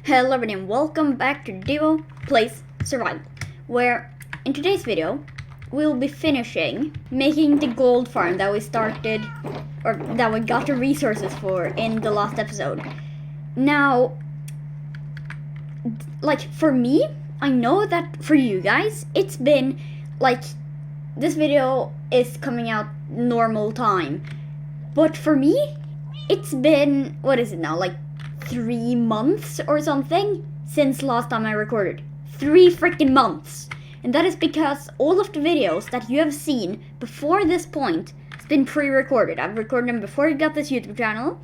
Hello everyone and welcome back to Dybo Plays Survival, where in today's video we'll be finishing making the gold farm that we started, or that we got the resources for in the last episode. Now, like for me, I know that for you guys, it's been like, this video is coming out normal time, but for me, it's been, what is it now, like 3 months or something since last time I recorded. 3 freaking months. And that is because all of the videos that you have seen before this point has been pre-recorded. I've recorded them before I got this YouTube channel,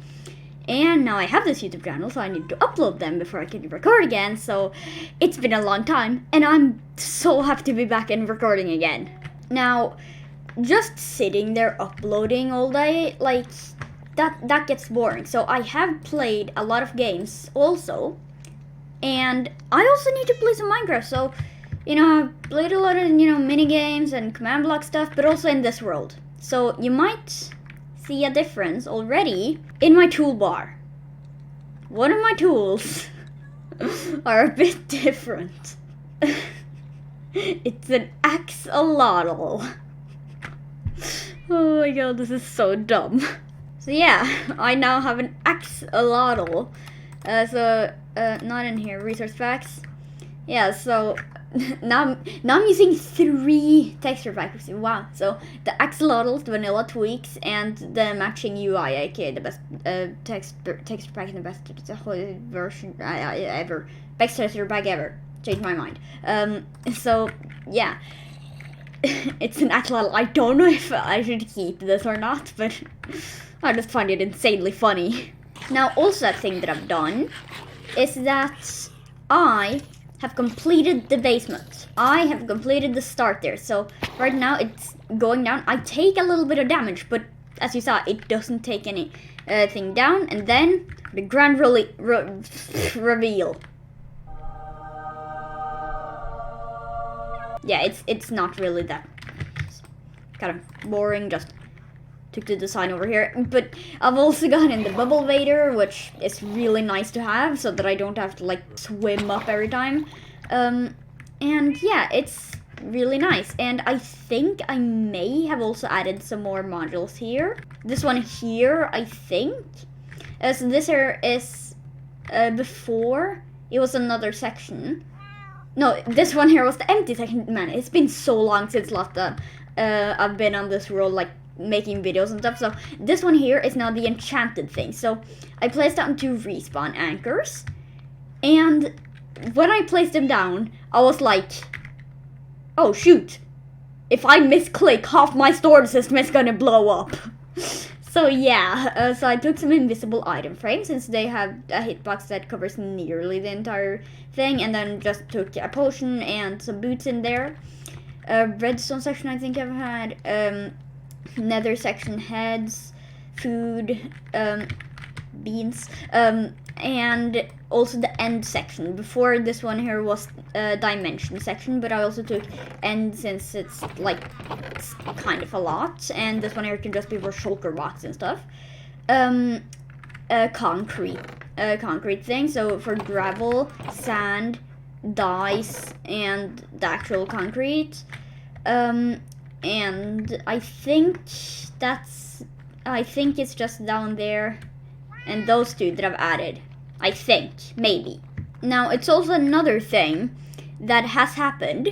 and now I have this YouTube channel, so I need to upload them before I can record again. So it's been a long time, and I'm so happy to be back and recording again. Now, just sitting there uploading all day, like, that gets boring. So I have played a lot of games also, and I also need to play some Minecraft. So, I've played a lot of, mini games and command block stuff, but also in this world. So you might see a difference already in my toolbar. One of my tools are a bit different. It's an axolotl. Oh my god, this is so dumb. So yeah, I now have an axolotl. Not in here, resource packs. Yeah, so now I'm using 3 texture packs. Wow. So the axolotls, the vanilla tweaks, and the matching UI, aka the best texture pack and the best version ever. Best texture pack ever. Changed my mind. So yeah. It's an axolotl. I don't know if I should keep this or not, but I just find it insanely funny. Now, also a thing that I've done is that I have completed the basement. I have completed the start there. So right now it's going down. I take a little bit of damage, but as you saw, it doesn't take any thing down. And then the grand reveal. Yeah, it's not really that kind of boring, just took the design over here. But I've also gotten the bubble vader, which is really nice to have, so that I don't have to like swim up every time. And yeah, it's really nice. And I think I may have also added some more modules here. This one here, I think. So this here is before it was another section. No, this one here was the empty section. Man, it's been so long since last time I've been on this world, like, making videos and stuff. So this one here is now the enchanted thing. So I placed down 2 respawn anchors, and when I placed them down, I was like, oh shoot, if I misclick, half my storage system is gonna blow up. So yeah, so I took some invisible item frames, since they have a hitbox that covers nearly the entire thing, and then just took a potion and some boots in there. Redstone section, I think I've had. Nether section, heads, food, beans, and also the end section. Before, this one here was dimension section, but I also took end since it's kind of a lot, and this one here can just be for shulker blocks and stuff. Concrete thing, so for gravel, sand, dice, and the actual concrete. And I think it's just down there, and those 2 that I've added. I think, maybe. Now, it's also another thing that has happened,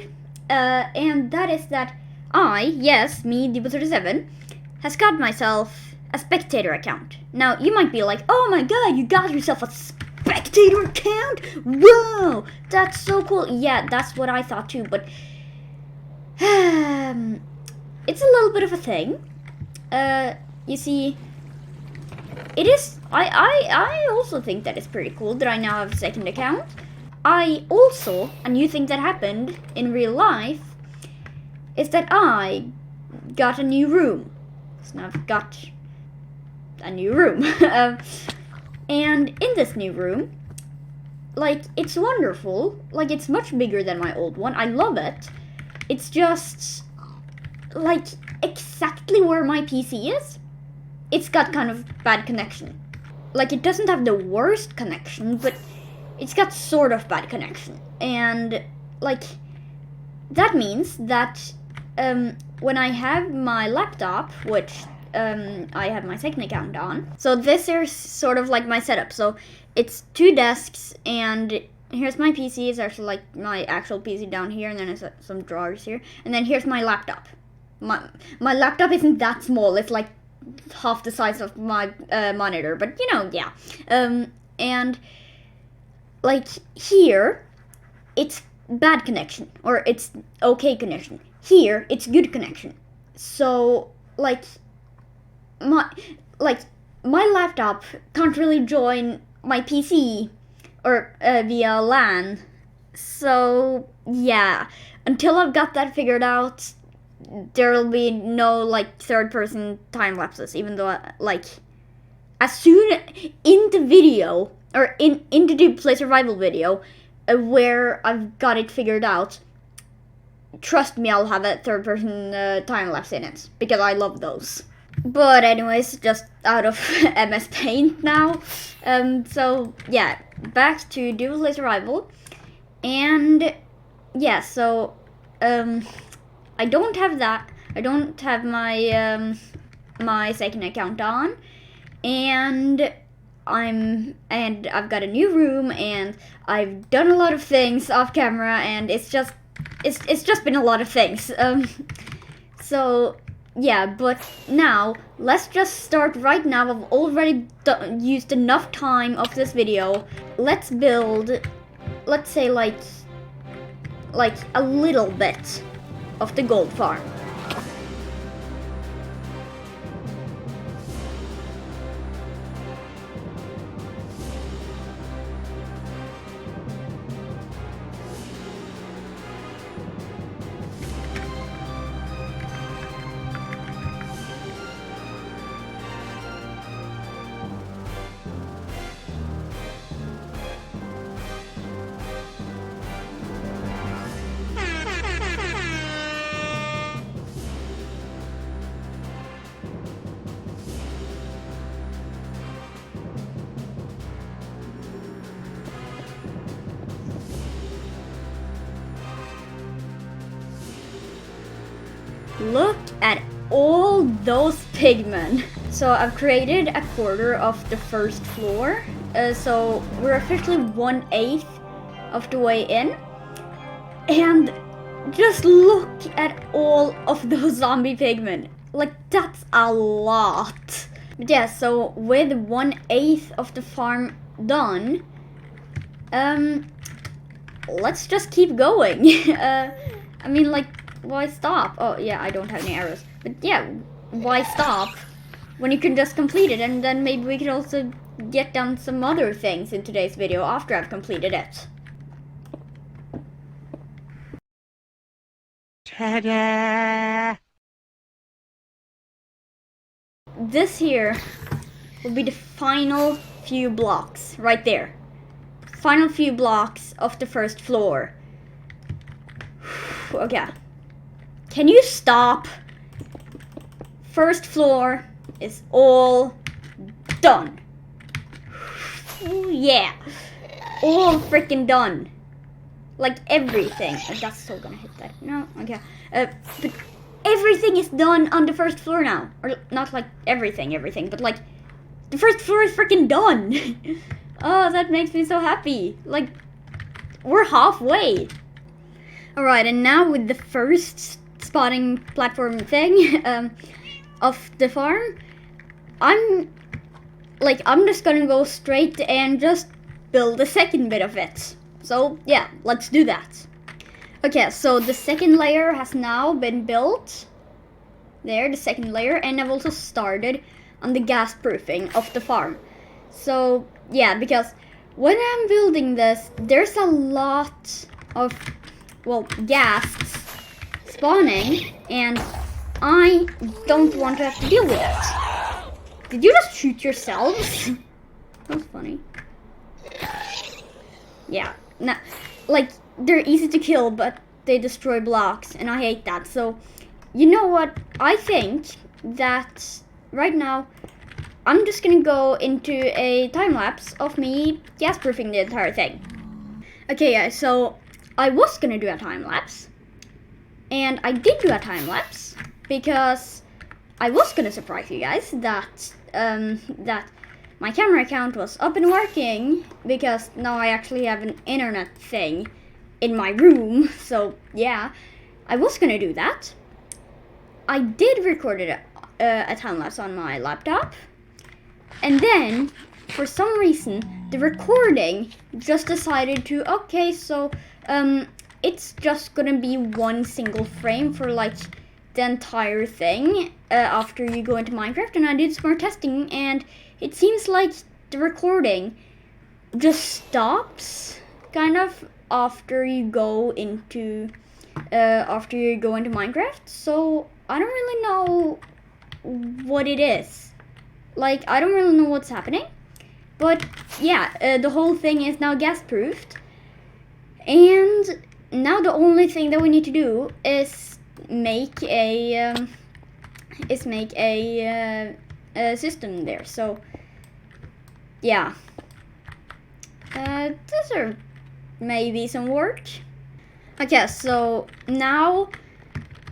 and that is that me, Dybo37, has got myself a spectator account. Now, you might be like, oh my god, you got yourself a spectator account? Whoa, that's so cool. Yeah, that's what I thought too, but it's a little bit of a thing. You see, it is. I also think that it's pretty cool that I now have a second account. A new thing that happened in real life is that I got a new room. So now I've got a new room. And in this new room, like, it's wonderful. Like, it's much bigger than my old one. I love it. It's just, like, exactly where my PC is, it's got kind of bad connection. Like, it doesn't have the worst connection, but it's got sort of bad connection. And like that means that when I have my laptop, which I have my second account on, so this is sort of like my setup. So it's 2 desks, and here's my PC. It's actually like my actual PC down here, and then there's some drawers here, and then here's my laptop. My laptop isn't that small. It's like half the size of my monitor, but you know, yeah. And like here, it's bad connection, or it's okay connection. Here, it's good connection. So like my laptop can't really join my PC or via LAN. So yeah, until I've got that figured out, there'll be no like third-person time lapses. Even though like as soon in the video or in the Deep Play Survival video where I've got it figured out, trust me, I'll have a third-person time lapse in it because I love those. But anyways, just out of MS Paint now. So yeah, back to Deep Play Survival, and yeah, so I don't have that. I don't have my my second account on, and I've got a new room, and I've done a lot of things off camera, and it's just been a lot of things. So yeah, but now let's just start right now. I've already used enough time of this video. Let's build, let's say like a little bit of the gold farm. Look at all those pigmen. So I've created a quarter of the first floor. So we're officially 1/8 of the way in. And just look at all of those zombie pigmen. Like, that's a lot. But yeah, so with 1/8 of the farm done, let's just keep going. I mean, like, why stop? Oh yeah, I don't have any arrows. But yeah, why stop when you can just complete it? And then maybe we could also get done some other things in today's video after I've completed it. Ta-da! This here will be the final few blocks right there. Final few blocks of the first floor. Okay. Can you stop? First floor is all done. Ooh, yeah. All freaking done. Like everything. Oh, that's still gonna hit that. No? Okay. But everything is done on the first floor now. Or not like everything, but like the first floor is freaking done. Oh, that makes me so happy. Like, we're halfway. Alright, and now with the first spotting platform thing of the farm, I'm just gonna go straight and just build the second bit of it. So yeah, let's do that. Okay, so the second layer has now been built. There, the second layer, and I've also started on the gas proofing of the farm. So yeah, because when I'm building this, there's a lot of, well, ghasts spawning, and I don't want to have to deal with it. Did you just shoot yourselves? That was funny. Yeah, nah, like, they're easy to kill, but they destroy blocks, and I hate that. So, you know what? I think that right now I'm just gonna go into a time lapse of me gas-proofing the entire thing. Okay, guys, so I was gonna do a time lapse, and I did do a time lapse because I was gonna surprise you guys that that my camera account was up and working, because now I actually have an internet thing in my room. So yeah, I was gonna do that. I did record a time lapse on my laptop, and then for some reason the recording just decided to, okay, so it's just gonna be one single frame for like the entire thing after you go into Minecraft. And I did some more testing, and it seems like the recording just stops kind of after you go into Minecraft. So I don't really know what it is. Like, I don't really know what's happening. But yeah, the whole thing is now gas proofed, and now the only thing that we need to do is make a system there. So yeah, these are maybe some work. Okay, so now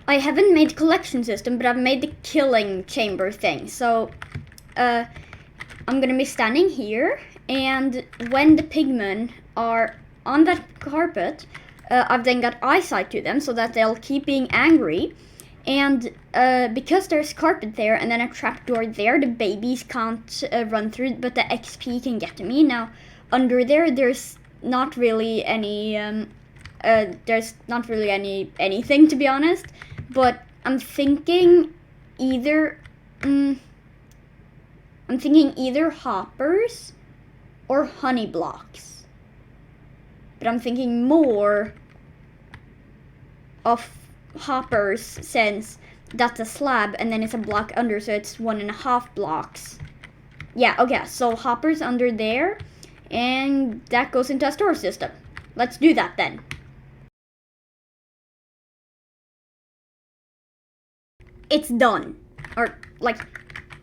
I haven't made collection system, but I've made the killing chamber thing. So I'm gonna be standing here, and when the pigmen are on that carpet, I've then got eyesight to them so that they'll keep being angry. And because there's carpet there and then a trapdoor there, the babies can't run through, but the XP can get to me. Now under there's not really any anything, to be honest. But I'm thinking either hoppers or honey blocks. But I'm thinking more of hoppers, since that's a slab and then it's a block under, so it's 1.5 blocks. Yeah, okay, so hoppers under there, and that goes into a store system. Let's do that then. It's done. Or, like,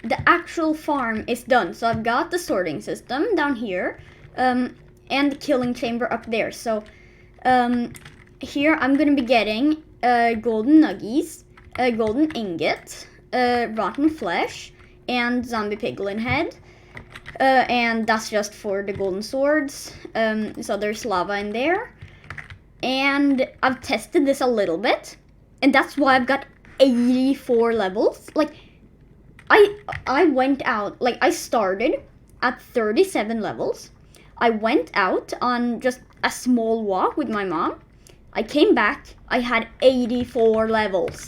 the actual farm is done. So I've got the sorting system down here, and the killing chamber up there. So here I'm gonna be getting golden nuggies, golden ingot, rotten flesh, and zombie piglin head. And that's just for the golden swords. So there's lava in there. And I've tested this a little bit, and that's why I've got 84 levels. Like, I went out, like, I started at 37 levels. I went out on just a small walk with my mom. I came back, I had 84 levels.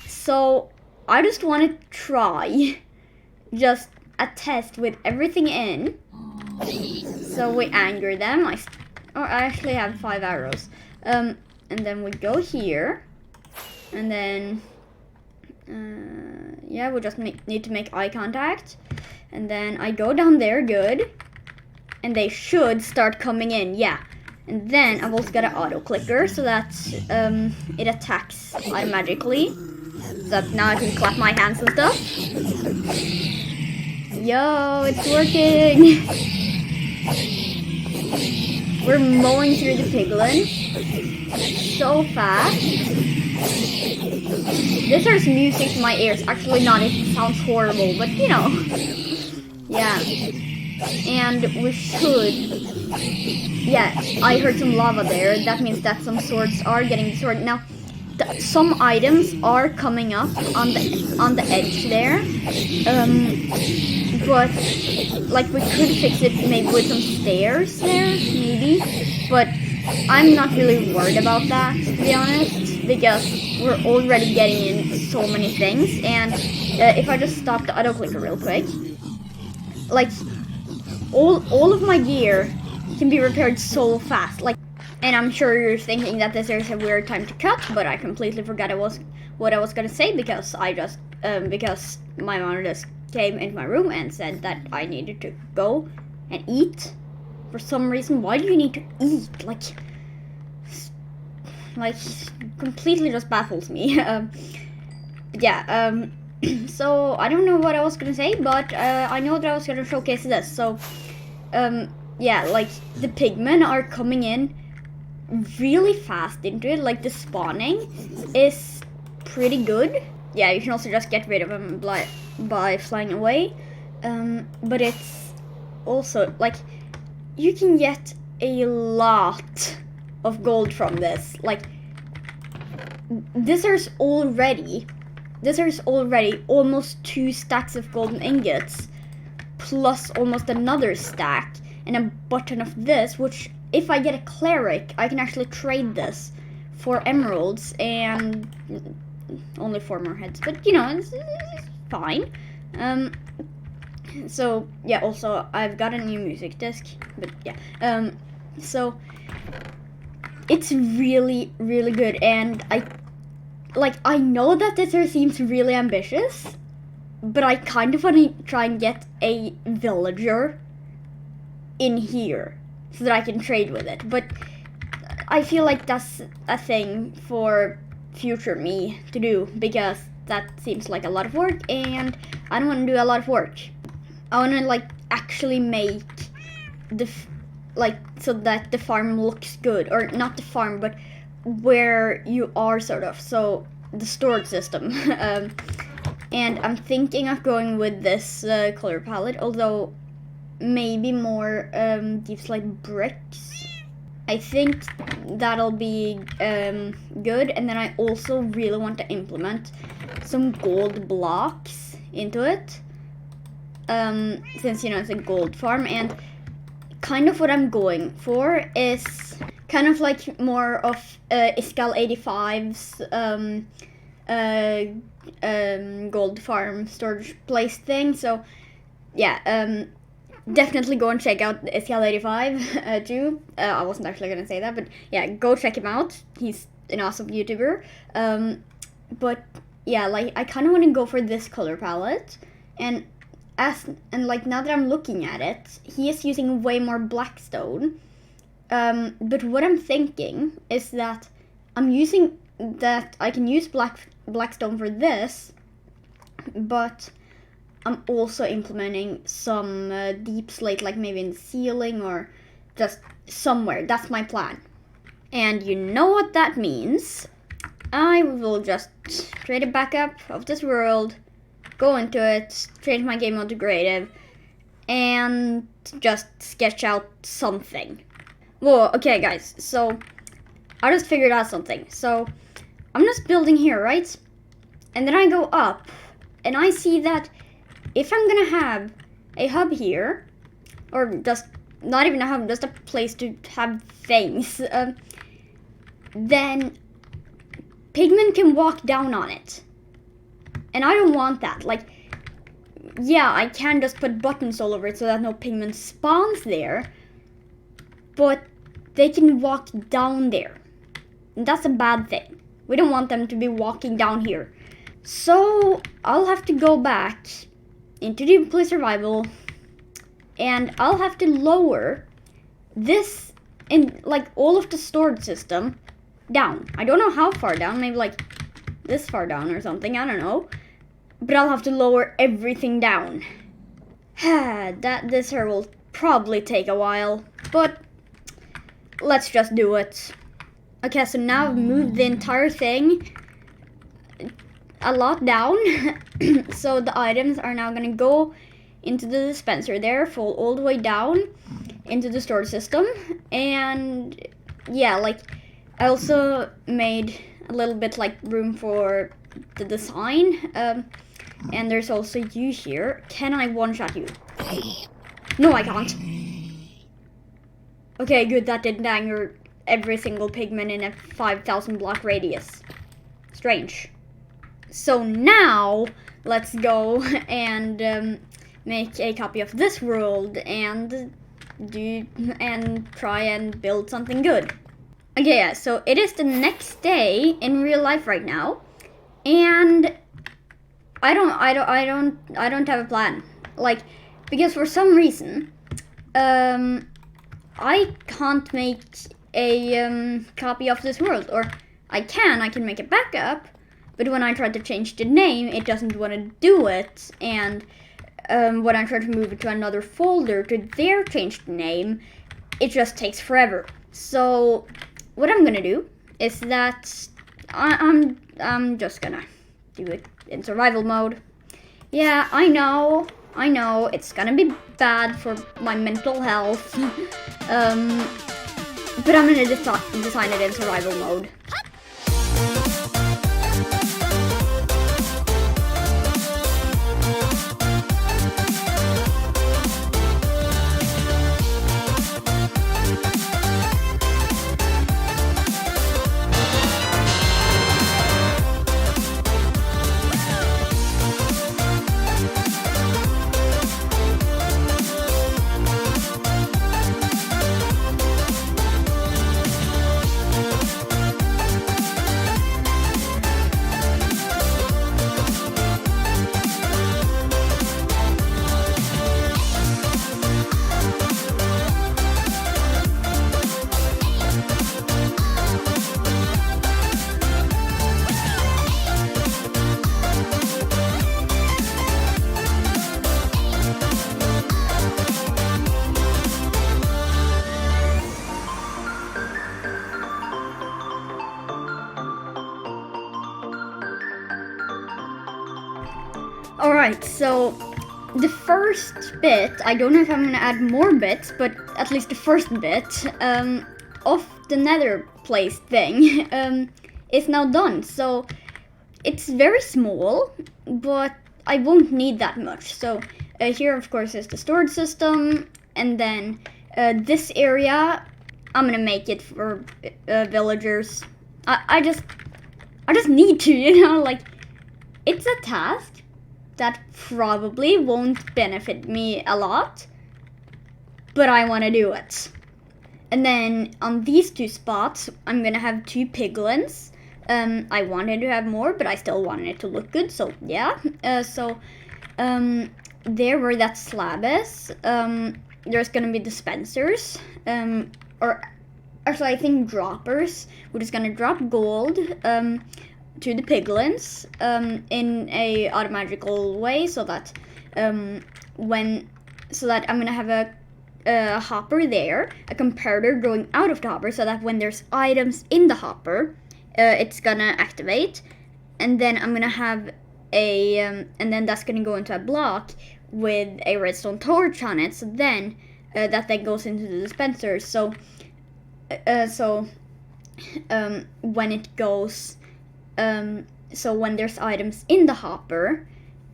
So I just want to try just a test with everything in. So we anger them. I actually have 5 arrows. And then we go here, and then yeah, we just need to make eye contact, and then I go down there, good, and they should start coming in, yeah. And then I've also got an auto clicker so that it attacks automatically, so that now I can clap my hands and stuff. Yo, it's working. We're mowing through the piglin so fast. This is music to my ears. Actually not, it sounds horrible, but you know. Yeah. And we should... Yeah, I heard some lava there. That means that some swords are getting destroyed. Now, some items are coming up on the edge there. But, like, we could fix it maybe with some stairs there, maybe. But I'm not really worried about that, to be honest, because we're already getting in so many things. And if I just stop the auto clicker real quick, like, all of my gear can be repaired so fast. Like, and I'm sure you're thinking that this is a weird time to cut, but I completely forgot what I was gonna say, because I just because my mom just came into my room and said that I needed to go and eat. For some reason, why do you need to eat? Like completely just baffles me. But yeah, So I don't know what I was gonna say, but I know that I was gonna showcase this. So yeah, like the pigmen are coming in really fast into it. Like the spawning is pretty good. Yeah, you can also just get rid of them by flying away. But it's also like you can get a lot of gold from this. Like this is already almost 2 stacks of golden ingots, plus almost another stack, and a button of this, which if I get a cleric, I can actually trade this for emeralds and only 4 more heads, but you know, it's fine. So yeah, also I've got a new music disc, but yeah, so it's really, really good, and I know that this seems really ambitious, but I kind of want to try and get a villager in here so that I can trade with it. But I feel like that's a thing for future me to do, because that seems like a lot of work, and I don't want to do a lot of work. I want to like actually make the so that the farm looks good, or not the farm, but where you are, sort of, so the storage system. And I'm thinking of going with this color palette, although maybe more deep slate bricks. I think that'll be good, and then I also really want to implement some gold blocks into it, since you know it's a gold farm. And kind of what I'm going for is kind of like more of Iskal 85's gold farm storage place thing. So yeah, definitely go and check out Iskal 85 too. I wasn't actually gonna say that, but yeah, go check him out. He's an awesome YouTuber. But yeah, like I kind of want to go for this color palette, and like now that I'm looking at it, he is using way more blackstone. But what I'm thinking is that I can use blackstone for this, but I'm also implementing some deep slate, like maybe in the ceiling or just somewhere. That's my plan. And you know what that means. I will just create a backup of this world, go into it, change my game mode to creative, and just sketch out something. Whoa, okay guys, so I just figured out something. So I'm just building here, right? And then I go up, and I see that if I'm gonna have a hub here, or just not even a hub, just a place to have things, then pigmen can walk down on it. And I don't want that. Like, yeah, I can just put buttons all over it so that no pigmen spawns there, but they can walk down there. And that's a bad thing. We don't want them to be walking down here. So I'll have to go back into Deep Play Survival, and I'll have to lower this in like all of the storage system down. I don't know how far down, maybe like this far down or something, I don't know. But I'll have to lower everything down. This here will probably take a while, but let's just do it. Okay, so now I've moved the entire thing a lot down. So the items are now gonna go into the dispenser there, fall all the way down into the storage system. And yeah, like I also made a little bit like room for the design. And there's also you here. Can I one-shot you? No, I can't. Okay, good, that didn't anger every single pigman in a 5,000 block radius. Strange. So now, let's go and make a copy of this world and try and build something good. Okay, yeah, so it is the next day in real life right now, and I don't have a plan. Like, because for some reason, I can't make a copy of this world, or I can make a backup, but when I try to change the name, it doesn't want to do it, and when I try to move it to another folder to their changed name, it just takes forever. So what I'm gonna do is that I'm just gonna do it in survival mode. Yeah, I know, it's gonna be bad for my mental health, but I'm gonna design it in survival mode. Alright, so the first bit, I don't know if I'm gonna add more bits, but at least the first bit of the nether place thing is now done. So it's very small, but I won't need that much. So here, of course, is the storage system, and then this area, I'm gonna make it for villagers. I just need to, you know, like, it's a task that probably won't benefit me a lot, but I want to do it. And then on these two spots, I'm gonna have 2 piglins. I wanted to have more, but I still wanted it to look good, so yeah. There where that slab is, there's gonna be dispensers, or actually I think droppers, which is gonna drop gold to the piglins in a automagical way, so that I'm gonna have a hopper there, a comparator going out of the hopper, so that when there's items in the hopper, it's gonna activate, and then I'm gonna have and then that's gonna go into a block with a redstone torch on it, so then that then goes into the dispenser. So when it goes, so when there's items in the hopper,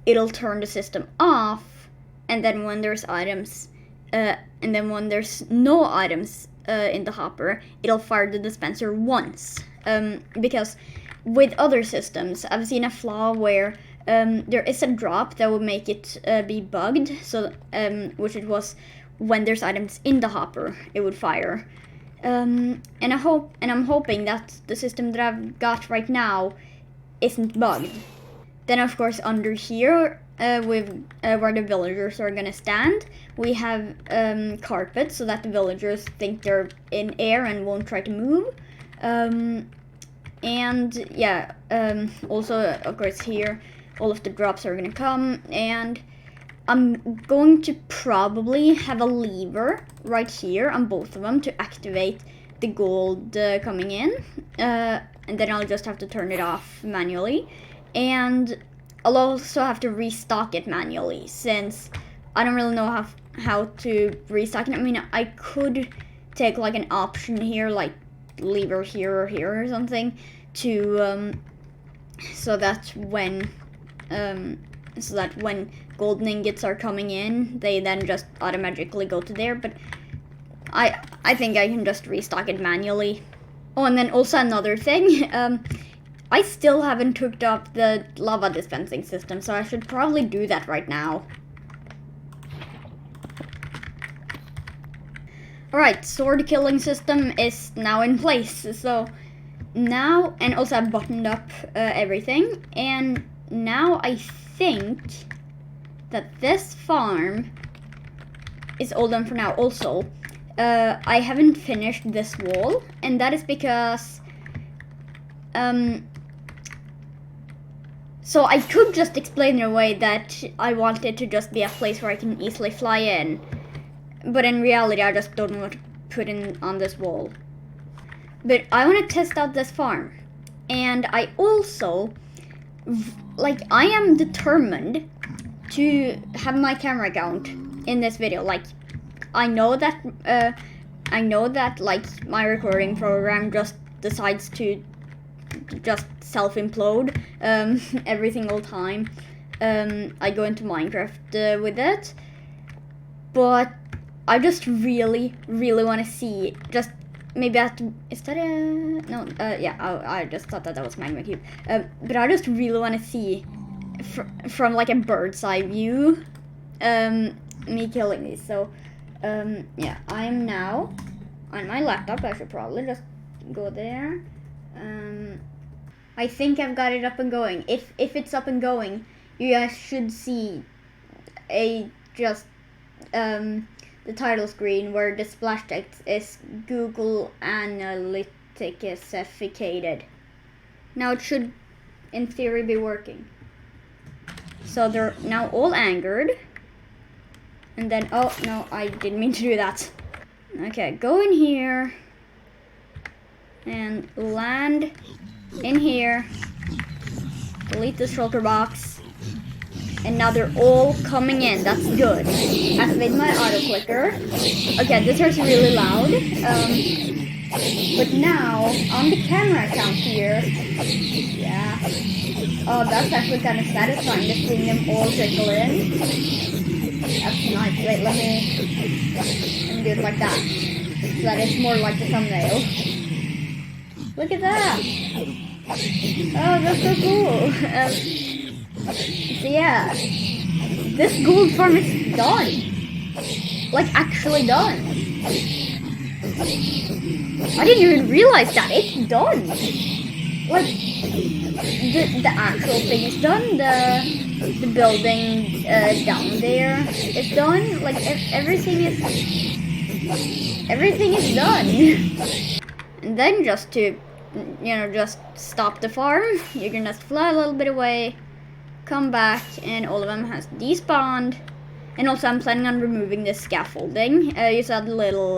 it'll turn the system off, and then when there's items, and then when there's no items in the hopper, it'll fire the dispenser once. Because with other systems, I've seen a flaw where there is a drop that will make it be bugged, so which it was when there's items in the hopper, it would fire. And I'm hoping that the system that I've got right now isn't bugged. Then of course under here, with where the villagers are gonna stand, we have carpet, so that the villagers think they're in air and won't try to move. And yeah, also of course here, all of the drops are gonna come, and I'm going to probably have a lever right here on both of them to activate the gold coming in, and then I'll just have to turn it off manually, and I'll also have to restock it manually, since I don't really know how to restock it. I mean, I could take like an option here, like lever here or here or something, to so that when golden ingots are coming in, they then just automatically go to there, but I think I can just restock it manually. Oh, and then also another thing, I still haven't hooked up the lava dispensing system, so I should probably do that right now. Alright, sword killing system is now in place, so now, and also I've buttoned up everything, and now I think that this farm is all done for now. Also, I haven't finished this wall, and that is because So I could just explain in a way that I want it to just be a place where I can easily fly in. But in reality, I just don't want to put in on this wall. But I want to test out this farm. And I also, like, I am determined to have my camera count in this video. Like, I know that, like, my recording program just decides to just self-implode every single time I go into Minecraft with it. But I just really want to see, just maybe I have to, is that a, no, yeah, I just thought that was Magma Cube. But I just really want to see from like a bird's eye view me killing these. So yeah, I am now on my laptop. I should probably just go there. I think I've got it up and going. If it's up and going, you guys should see a just the title screen where the splash text is Google Analytics-ificated. Now it should, in theory, be working. So they're now all angered. And then, oh no, I didn't mean to do that. Okay, go in here and land in here. Delete the shulker box. And now they're all coming in. That's good. Activate my auto clicker. Okay, this is really loud. But now on the camera account here, yeah. Oh, that's actually kind of satisfying to seeing them all trickle in. That's nice. Wait, let me do it like that, so that it's more like the thumbnail. Look at that. Oh, that's so cool. So yeah, this gold farm is done. Like, actually done. I didn't even realize that. It's done. Like, the actual thing is done. The building down there is done. Like, everything is done. And then just to, just stop the farm, you can just fly a little bit away, come back, and all of them has despawned. And also I'm planning on removing this scaffolding. You saw the little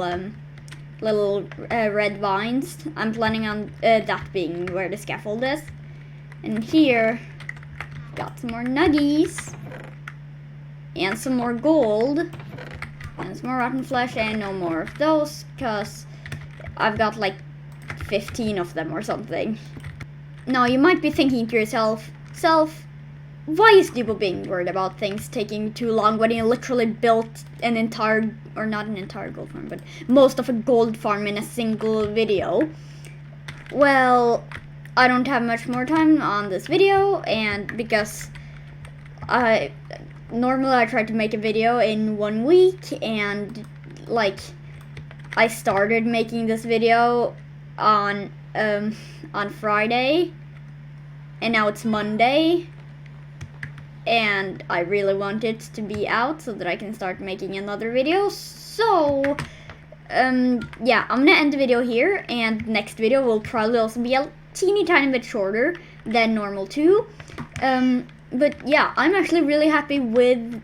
red vines. I'm planning on that being where the scaffold is. And here, got some more nuggies, and some more gold, and some more rotten flesh, and no more of those, because I've got like 15 of them or something. Now you might be thinking to yourself, why is Dybo being worried about things taking too long when he literally built an entire, or not an entire gold farm, but most of a gold farm in a single video? Well, I don't have much more time on this video, and because normally I try to make a video in 1 week, and like I started making this video on Friday, and now it's Monday, and I really want it to be out so that I can start making another video. So yeah, I'm gonna end the video here, and next video will probably also be a teeny tiny bit shorter than normal too. But yeah, I'm actually really happy with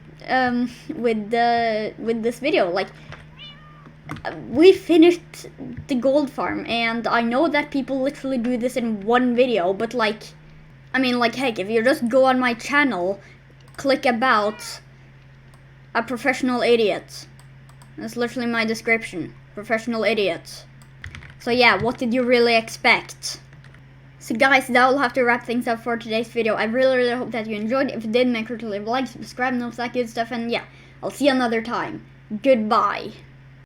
this video. Like, we finished the gold farm, and I know that people literally do this in one video, but like, I mean, like, heck, if you just go on my channel, click about a professional idiot. That's literally my description. Professional idiot. So yeah, what did you really expect? So guys, that will have to wrap things up for today's video. I really hope that you enjoyed. If you did, make sure to leave a like, subscribe, and all that good stuff. And yeah, I'll see you another time. Goodbye.